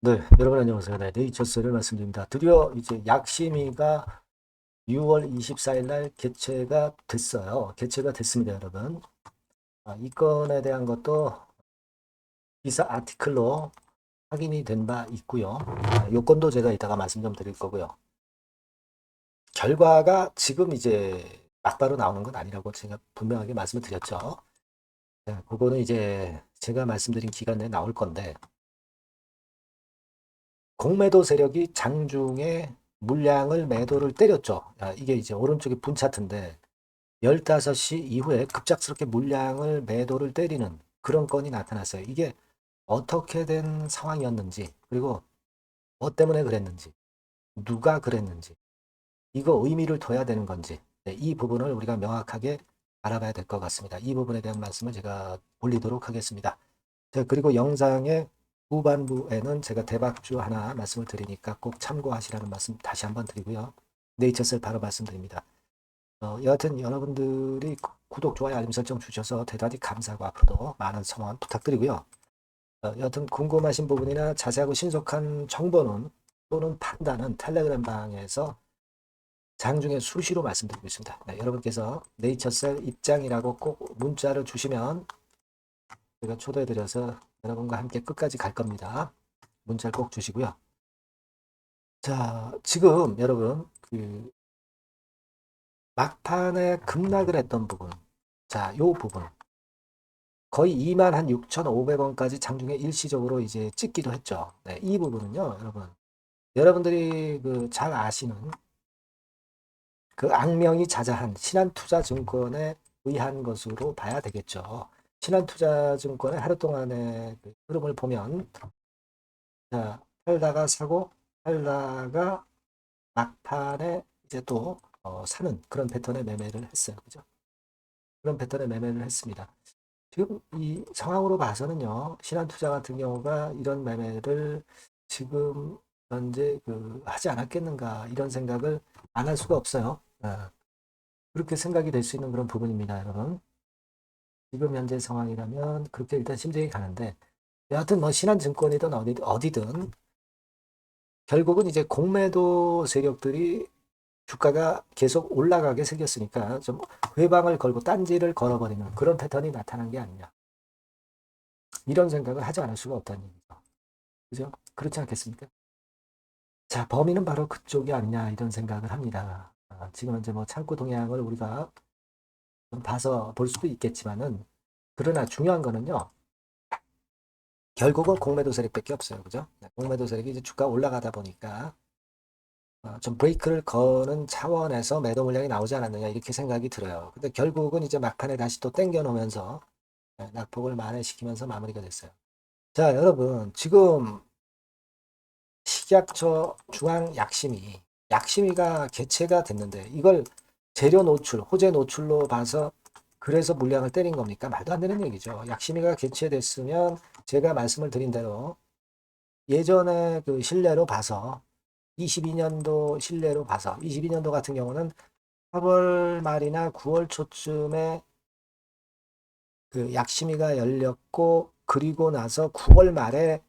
네, 여러분 안녕하세요. 네, 네이처스를 말씀드립니다. 드디어 이제 약심이가 6월 24일 날 개최가 됐어요. 개최가 됐습니다, 여러분. 이 건에 대한 것도 기사 아티클로 확인이 된 바 있고요. 요건도 제가 이따가 말씀 좀 드릴 거고요. 결과가 지금 이제 막바로 나오는 건 아니라고 제가 분명하게 말씀을 드렸죠. 네, 그거는 이제 제가 말씀드린 기간 내에 나올 건데, 공매도 세력이 장중에 물량을 매도를 때렸죠. 이게 이제 오른쪽에 분 차트인데 15시 이후에 급작스럽게 물량을 매도를 때리는 그런 건이 나타났어요. 이게 어떻게 된 상황이었는지, 그리고 뭐 때문에 그랬는지, 누가 그랬는지, 이거 의미를 둬야 되는 건지, 네, 이 부분을 우리가 명확하게 알아봐야 될 것 같습니다. 이 부분에 대한 말씀을 제가 올리도록 하겠습니다. 자, 그리고 영상의 후반부에는 제가 대박주 하나 말씀을 드리니까 꼭 참고하시라는 말씀 다시 한번 드리고요. 네이처셀 바로 말씀드립니다. 여하튼 여러분들이 구독, 좋아요, 알림 설정 주셔서 대단히 감사하고 앞으로도 많은 성원 부탁드리고요. 여하튼 궁금하신 부분이나 자세하고 신속한 정보는 또는 판단은 텔레그램 방에서 장중에 수시로 말씀드리고 있습니다. 네, 여러분께서 네이처셀 입장이라고 꼭 문자를 주시면 제가 초대해드려서 여러분과 함께 끝까지 갈 겁니다. 문자를 꼭 주시고요. 자, 지금 여러분 막판에 급락을 했던 부분, 자, 요 부분 거의 2만 한 6,500원까지 장중에 일시적으로 이제 찍기도 했죠. 네, 이 부분은요, 여러분들이 그 잘 아시는 그 악명이 자자한 신한투자증권에 의한 것으로 봐야 되겠죠. 신한투자증권의 하루 동안의 그 흐름을 보면, 자, 팔다가 사고, 팔다가 막판에 이제 또 사는 그런 패턴의 매매를 했어요. 그죠? 그런 패턴의 매매를 했습니다. 지금 이 상황으로 봐서는요, 신한투자 같은 경우가 이런 매매를 지금 현재 하지 않았겠는가 이런 생각을 안 할 수가 없어요. 그렇게 생각이 될 수 있는 그런 부분입니다, 여러분. 지금 현재 상황이라면 그렇게 일단 심정이 가는데, 여하튼 뭐 신한증권이든 어디든 결국은 이제 공매도 세력들이 주가가 계속 올라가게 생겼으니까 좀 회방을 걸고 딴지를 걸어버리는 그런 패턴이 나타난 게 아니냐. 이런 생각을 하지 않을 수가 없다는 얘기죠. 그죠? 그렇지 않겠습니까? 자, 범인은 바로 그쪽이 아니냐, 이런 생각을 합니다. 지금 현재 뭐 창구 동향을 우리가 좀 봐서 볼 수도 있겠지만은, 그러나 중요한 거는요, 결국은 공매도 세력밖에 없어요. 그죠? 네, 공매도 세력이 이제 주가 올라가다 보니까, 좀 브레이크를 거는 차원에서 매도 물량이 나오지 않았느냐, 이렇게 생각이 들어요. 근데 결국은 이제 막판에 다시 또 땡겨 놓으면서, 낙폭을 만회시키면서 마무리가 됐어요. 자, 여러분, 지금 식약처 약심위가 개최가 됐는데 이걸 재료 노출, 호재 노출로 봐서 그래서 물량을 때린 겁니까? 말도 안 되는 얘기죠. 약심위가 개최됐으면 제가 말씀을 드린 대로 예전에 그 신뢰로 봐서 22년도 신뢰로 봐서 22년도 같은 경우는 8월 말이나 9월 초쯤에 그 약심위가 열렸고 그리고 나서 9월 말에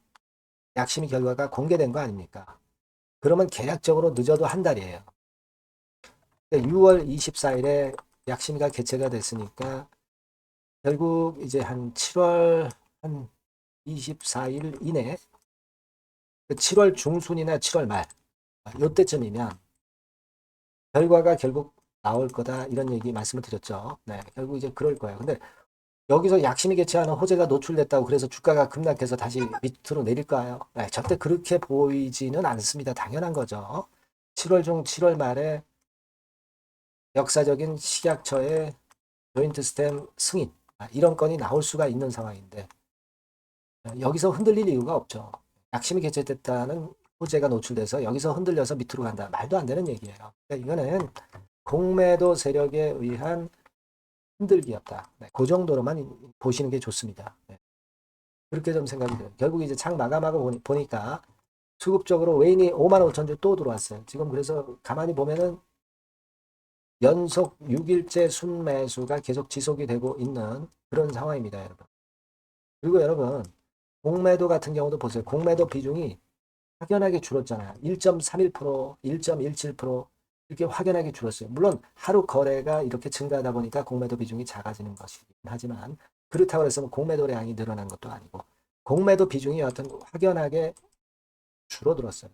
약심위 결과가 공개된 거 아닙니까? 그러면 계략적으로 늦어도 한 달이에요. 6월 24일에 약심위가 개최가 됐으니까 결국 이제 한 7월 한 24일 이내, 7월 중순이나 7월 말, 요때쯤이면 결과가 결국 나올 거다 이런 얘기 말씀을 드렸죠. 네, 결국 이제 그럴 거예요. 근데 여기서 약심이 개최하는 호재가 노출됐다고 그래서 주가가 급락해서 다시 밑으로 내릴까요? 네, 절대 그렇게 보이지는 않습니다. 당연한 거죠. 7월 중 7월 말에 역사적인 식약처의 조인트 스템 승인, 이런 건이 나올 수가 있는 상황인데 여기서 흔들릴 이유가 없죠. 약심이 개최됐다는 호재가 노출돼서 여기서 흔들려서 밑으로 간다. 말도 안 되는 얘기예요. 그러니까 이거는 공매도 세력에 의한 흔들기였다. 네, 그 정도로만 보시는 게 좋습니다. 네, 그렇게 좀 생각이 돼요. 결국 이제 창 마감하고 보니까 수급적으로 외인이 5만 5천 주 또 들어왔어요. 지금 그래서 가만히 보면은 연속 6일째 순매수가 계속 지속이 되고 있는 그런 상황입니다, 여러분. 그리고 여러분, 공매도 같은 경우도 보세요. 공매도 비중이 확연하게 줄었잖아요. 1.31%, 1.17% 이렇게 확연하게 줄었어요. 물론 하루 거래가 이렇게 증가하다 보니까 공매도 비중이 작아지는 것이긴 하지만 그렇다고 해서 공매도량이 늘어난 것도 아니고 공매도 비중이 여하튼 확연하게 줄어들었어요.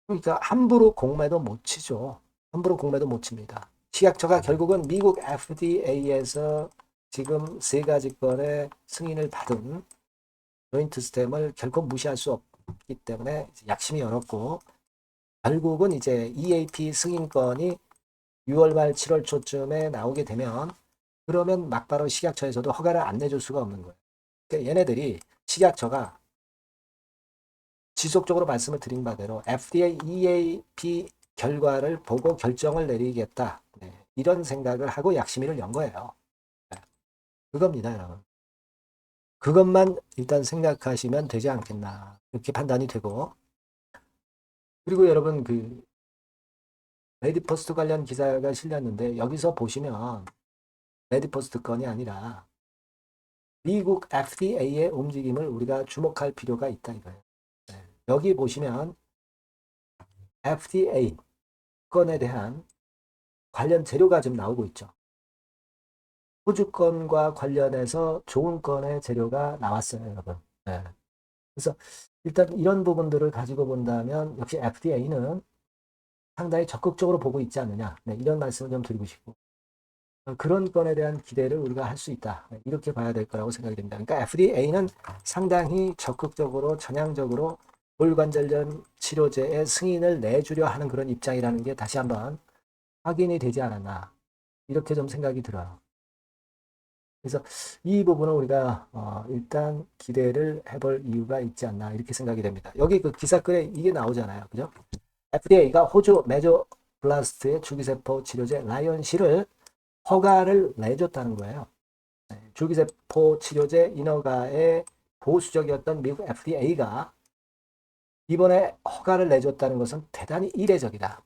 그러니까 함부로 공매도 못 치죠. 함부로 공매도 못 칩니다. 식약처가 결국은 미국 FDA에서 지금 세 가지 건의 승인을 받은 조인트 스템을 결코 무시할 수 없기 때문에 약심이 열었고 결국은 이제 EAP 승인건이 6월 말 7월 초쯤에 나오게 되면 그러면 막바로 식약처에서도 허가를 안 내줄 수가 없는 거예요. 그러니까 얘네들이 식약처가 지속적으로 말씀을 드린 바대로 FDA, EAP 결과를 보고 결정을 내리겠다. 네, 이런 생각을 하고 약심의를 연 거예요. 네, 그겁니다, 여러분. 그것만 일단 생각하시면 되지 않겠나. 이렇게 판단이 되고. 그리고 여러분, 레디포스트 관련 기사가 실렸는데, 여기서 보시면, 레디포스트 건이 아니라, 미국 FDA의 움직임을 우리가 주목할 필요가 있다, 이거예요. 네, 여기 보시면, FDA 건에 대한 관련 재료가 지금 나오고 있죠. 호주 건과 관련해서 좋은 건의 재료가 나왔어요, 여러분. 네. 그래서 일단 이런 부분들을 가지고 본다면 역시 FDA는 상당히 적극적으로 보고 있지 않느냐. 네, 이런 말씀을 좀 드리고 싶고 그런 건에 대한 기대를 우리가 할 수 있다. 네, 이렇게 봐야 될 거라고 생각이 됩니다. 그러니까 FDA는 상당히 적극적으로 전향적으로 골관절염 치료제의 승인을 내주려 하는 그런 입장이라는 게 다시 한번 확인이 되지 않았나. 이렇게 좀 생각이 들어요. 그래서 이 부분은 우리가 일단 기대를 해볼 이유가 있지 않나 이렇게 생각이 됩니다. 여기 그 기사글에 이게 나오잖아요. 그죠? FDA가 호주 메조블라스트의 줄기세포 치료제 라이온시를 허가를 내줬다는 거예요. 줄기세포 치료제 인허가에 보수적이었던 미국 FDA가 이번에 허가를 내줬다는 것은 대단히 이례적이다.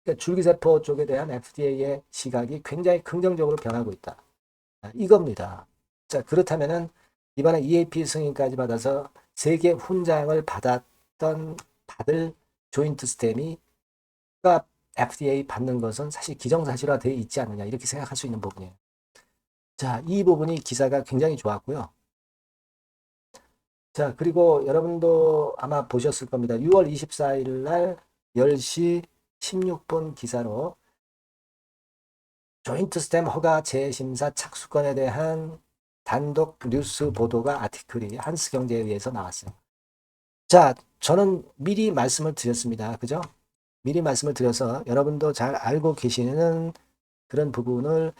그러니까 줄기세포 쪽에 대한 FDA의 시각이 굉장히 긍정적으로 변하고 있다. 이겁니다. 자, 그렇다면은 이번에 EAP 승인까지 받아서 세계 훈장을 받을 조인트 스템이 FDA 받는 것은 사실 기정사실화되어 있지 않느냐 이렇게 생각할 수 있는 부분이에요. 자, 이 부분이 기사가 굉장히 좋았고요. 자, 그리고 여러분도 아마 보셨을 겁니다. 6월 24일 날 10시 16분 기사로 조인트 스템 허가 재심사 착수건에 대한 단독 뉴스 보도가 아티클이 한스경제에 의해서 나왔어요. 자, 저는 미리 말씀을 드렸습니다. 그죠? 미리 말씀을 드려서 여러분도 잘 알고 계시는 그런 부분을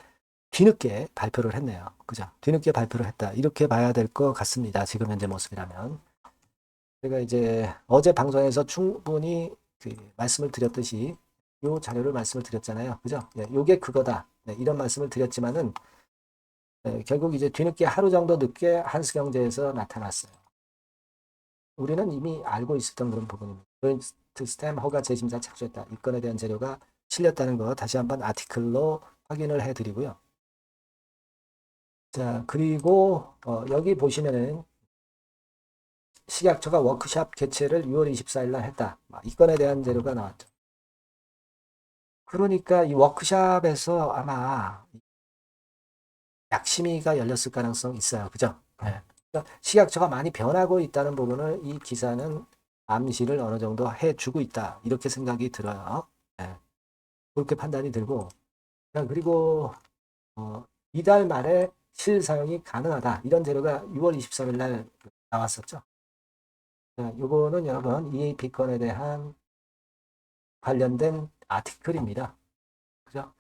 뒤늦게 발표를 했네요. 그죠? 뒤늦게 발표를 했다. 이렇게 봐야 될 것 같습니다. 지금 현재 모습이라면. 제가 이제 어제 방송에서 충분히 말씀을 드렸듯이 요 자료를 말씀을 드렸잖아요. 그죠? 네, 요게 그거다. 네, 이런 말씀을 드렸지만은 네, 결국 이제 뒤늦게 하루 정도 늦게 한스경제에서 나타났어요. 우리는 이미 알고 있었던 그런 부분입니다. 조인트 스템 허가 재심사 착수했다. 이 건에 대한 재료가 실렸다는 거 다시 한번 아티클로 확인을 해드리고요. 자, 그리고 여기 보시면은 식약처가 워크샵 개최를 6월 24일 날 했다. 이 건에 대한 재료가 나왔죠. 그러니까 이 워크샵에서 아마 약심위가 열렸을 가능성이 있어요. 그죠? 네. 그러니까 식약처가 많이 변하고 있다는 부분을 이 기사는 암시를 어느 정도 해주고 있다. 이렇게 생각이 들어요. 네. 그렇게 판단이 들고 그리고 이달 말에 실사용이 가능하다. 이런 재료가 6월 23일 날 나왔었죠. 요거는 여러분 EAP 건에 대한 관련된 아티클입니다. 그죠?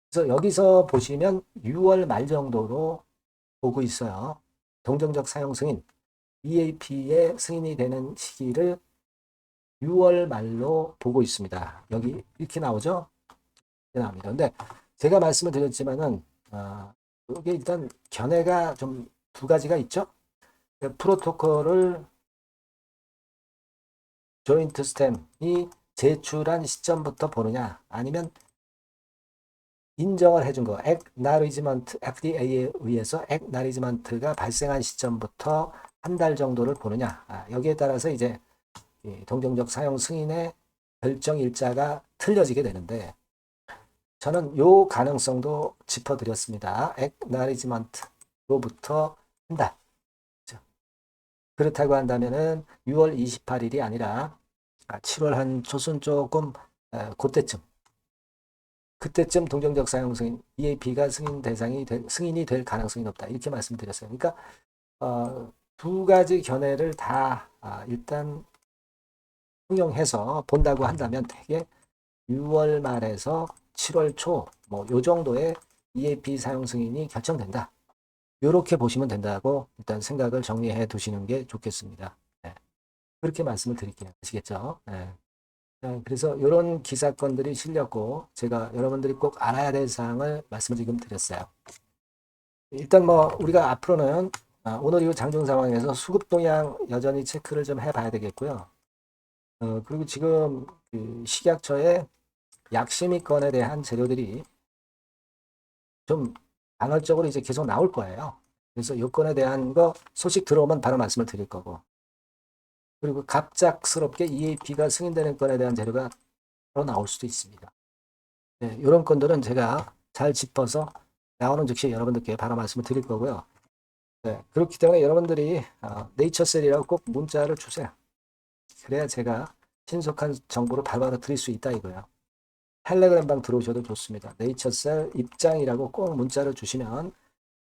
그래서 여기서 보시면 6월 말 정도로 보고 있어요. 동정적 사용 승인, EAP의 승인이 되는 시기를 6월 말로 보고 있습니다. 여기 이렇게 나오죠? 이렇게 나옵니다. 근데 제가 말씀을 드렸지만은 이게 일단 견해가 좀 두 가지가 있죠. 프로토콜을 조인트 스템이 제출한 시점부터 보느냐 아니면 인정을 해준 거, 액나리지먼트, FDA에 의해서 액나리지먼트가 발생한 시점부터 한 달 정도를 보느냐. 여기에 따라서 이제 동정적 사용 승인의 결정 일자가 틀려지게 되는데 저는 요 가능성도 짚어드렸습니다. 액나리지먼트로부터 한 달. 그렇다고 한다면은 6월 28일이 아니라 7월 한 초순 조금 그때쯤 동정적 사용 승인 EAP가 승인이 될 가능성이 높다. 이렇게 말씀드렸어요. 그러니까 두 가지 견해를 다 일단 통용해서 본다고 한다면 대개 6월 말에서 7월 초 뭐 요 정도의 EAP 사용 승인이 결정된다. 이렇게 보시면 된다고 일단 생각을 정리해 두시는 게 좋겠습니다. 네. 그렇게 말씀을 드릴게요. 아시겠죠? 네. 그래서 이런 기사건들이 실렸고 제가 여러분들이 꼭 알아야 될 사항을 말씀을 지금 드렸어요. 일단 뭐 우리가 앞으로는 오늘 이후 장중 상황에서 수급 동향 여전히 체크를 좀 해봐야 되겠고요. 그리고 지금 그 식약처의 약심의건에 대한 재료들이 좀 간헐적으로 이제 계속 나올 거예요. 그래서 요건에 대한 거 소식 들어오면 바로 말씀을 드릴 거고. 그리고 갑작스럽게 EAP가 승인되는 건에 대한 재료가 바로 나올 수도 있습니다. 네, 이런 건들은 제가 잘 짚어서 나오는 즉시 여러분들께 바로 말씀을 드릴 거고요. 네, 그렇기 때문에 여러분들이 네이처셀이라고 꼭 문자를 주세요. 그래야 제가 신속한 정보를 바로바로 드릴 수 있다 이거예요. 텔레그램방 들어오셔도 좋습니다. 네이처셀 입장이라고 꼭 문자를 주시면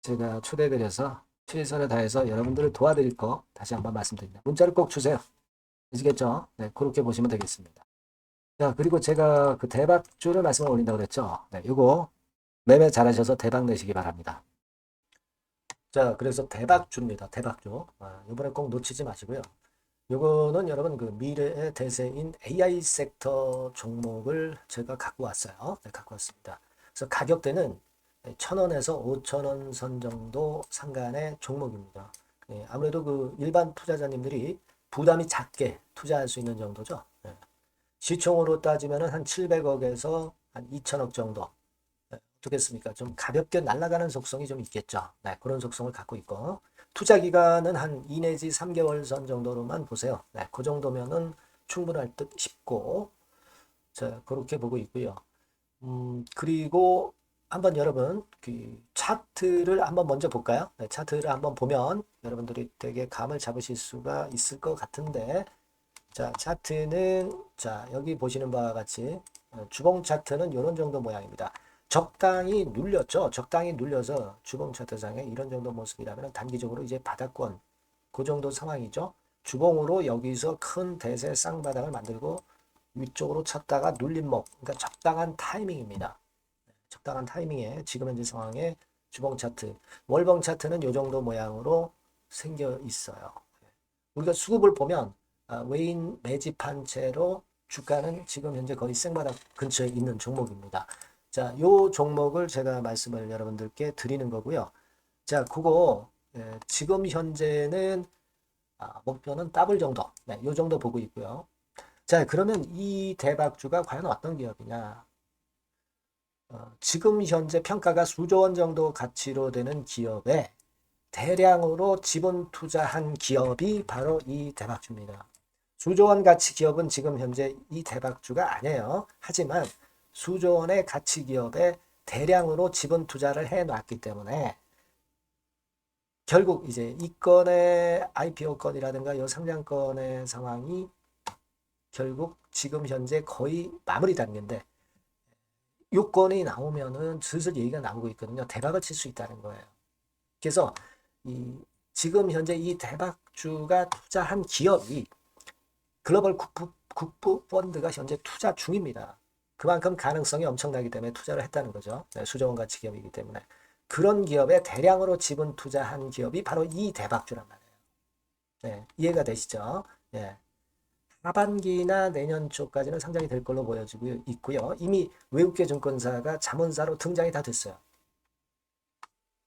제가 초대드려서 최선을 다해서 여러분들을 도와드릴 거 다시 한번 말씀드립니다. 문자를 꼭 주세요. 아시겠죠? 네, 그렇게 보시면 되겠습니다. 자, 그리고 제가 그 대박주를 말씀을 올린다고 그랬죠? 네, 요거 매매 잘하셔서 대박 내시기 바랍니다. 자, 그래서 대박주입니다. 대박주. 이번에 꼭 놓치지 마시고요. 요거는 여러분 그 미래의 대세인 AI 섹터 종목을 제가 갖고 왔어요. 네, 갖고 왔습니다. 그래서 가격대는 1,000원에서 5,000원 선 정도 상간의 종목입니다. 예, 아무래도 그 일반 투자자님들이 부담이 작게 투자할 수 있는 정도죠. 예. 시총으로 따지면 한 700억에서 한 2,000억 정도. 네, 어떻겠습니까? 좀 가볍게 날아가는 속성이 좀 있겠죠. 네, 그런 속성을 갖고 있고 투자 기간은 한 2 내지 3개월 선 정도로만 보세요. 네, 그 정도면은 충분할 듯 싶고 자, 그렇게 보고 있고요. 그리고 한번 여러분 그 차트를 한번 먼저 볼까요? 네, 차트를 한번 보면 여러분들이 되게 감을 잡으실 수가 있을 것 같은데 자, 차트는 자, 여기 보시는 바와 같이 주봉 차트는 이런 정도 모양입니다. 적당히 눌렸죠. 적당히 눌려서 주봉 차트상에 이런 정도 모습이라면 단기적으로 이제 바닥권 그 정도 상황이죠. 주봉으로 여기서 큰 대세 쌍바닥을 만들고 위쪽으로 쳤다가 눌림목 그러니까 적당한 타이밍입니다. 적당한 타이밍에 지금 현재 상황에 주봉 차트 월봉 차트는 이 정도 모양으로 생겨 있어요. 우리가 수급을 보면 외인 매집한 채로 주가는 지금 현재 거의 생바닥 근처에 있는 종목입니다. 자, 요 종목을 제가 말씀을 여러분들께 드리는 거고요. 자, 그거 지금 현재는 목표는 더블 정도, 네, 요 정도 보고 있고요. 자, 그러면 이 대박주가 과연 어떤 기업이냐? 지금 현재 평가가 수조 원 정도 가치로 되는 기업에 대량으로 지분 투자한 기업이 바로 이 대박주입니다. 수조 원 가치 기업은 지금 현재 이 대박주가 아니에요. 하지만 수조 원의 가치 기업에 대량으로 지분 투자를 해 놨기 때문에 결국 이제 이 건의 IPO 건이라든가 이 상장건의 상황이 결국 지금 현재 거의 마무리 단계인데 요건이 나오면은 슬슬 얘기가 나오고 있거든요. 대박을 칠 수 있다는 거예요. 그래서 지금 현재 이 대박주가 투자한 기업이 글로벌 국부 펀드가 현재 투자 중입니다. 그만큼 가능성이 엄청나기 때문에 투자를 했다는 거죠. 네, 수조원 가치 기업이기 때문에. 그런 기업에 대량으로 지분 투자한 기업이 바로 이 대박주란 말이에요. 네, 이해가 되시죠? 네. 하반기나 내년 초까지는 상장이 될 걸로 보여지고 있고요. 이미 외국계 증권사가 자문사로 등장이 다 됐어요.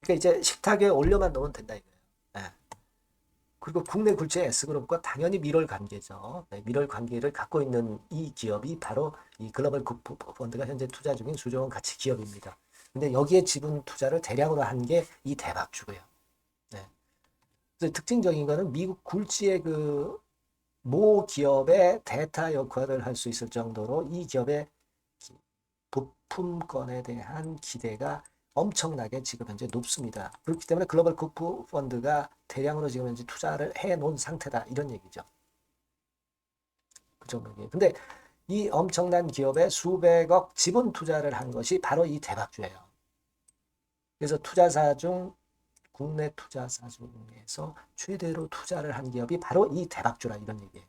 그러니까 이제 식탁에 올려만 놓으면 된다 이거예요. 네. 그리고 국내 굴지의 S그룹과 당연히 밀월 관계죠. 네, 밀월 관계를 갖고 있는 이 기업이 바로 이 글로벌 국부 펀드가 현재 투자 중인 수조원 가치 기업입니다. 근데 여기에 지분 투자를 대량으로 한 게 이 대박주고요. 네. 그래서 특징적인 거는 미국 굴지의 그 모 기업의 대타 역할을 할 수 있을 정도로 이 기업의 부품권에 대한 기대가 엄청나게 지금 현재 높습니다. 그렇기 때문에 글로벌 국부 펀드가 대량으로 지금 현재 투자를 해 놓은 상태다. 이런 얘기죠. 그 정도예요. 근데 이 엄청난 기업에 수백억 지분 투자를 한 것이 바로 이 대박주예요. 그래서 투자사 중 국내 투자사 중에서 최대로 투자를 한 기업이 바로 이 대박주라 이런 얘기예요.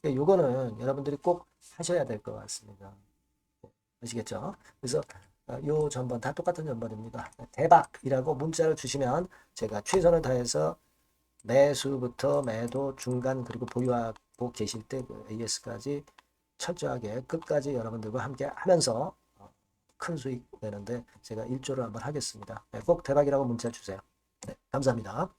요거는 여러분들이 꼭 하셔야 될 것 같습니다. 아시겠죠? 그래서 요 전번 다 똑같은 전번입니다. 대박이라고 문자를 주시면 제가 최선을 다해서 매수부터 매도 중간 그리고 보유하고 계실 때 그 AS까지 철저하게 끝까지 여러분들과 함께 하면서 큰 수익 내는데 제가 일조를 한번 하겠습니다. 네, 꼭 대박이라고 문자 주세요. 네, 감사합니다.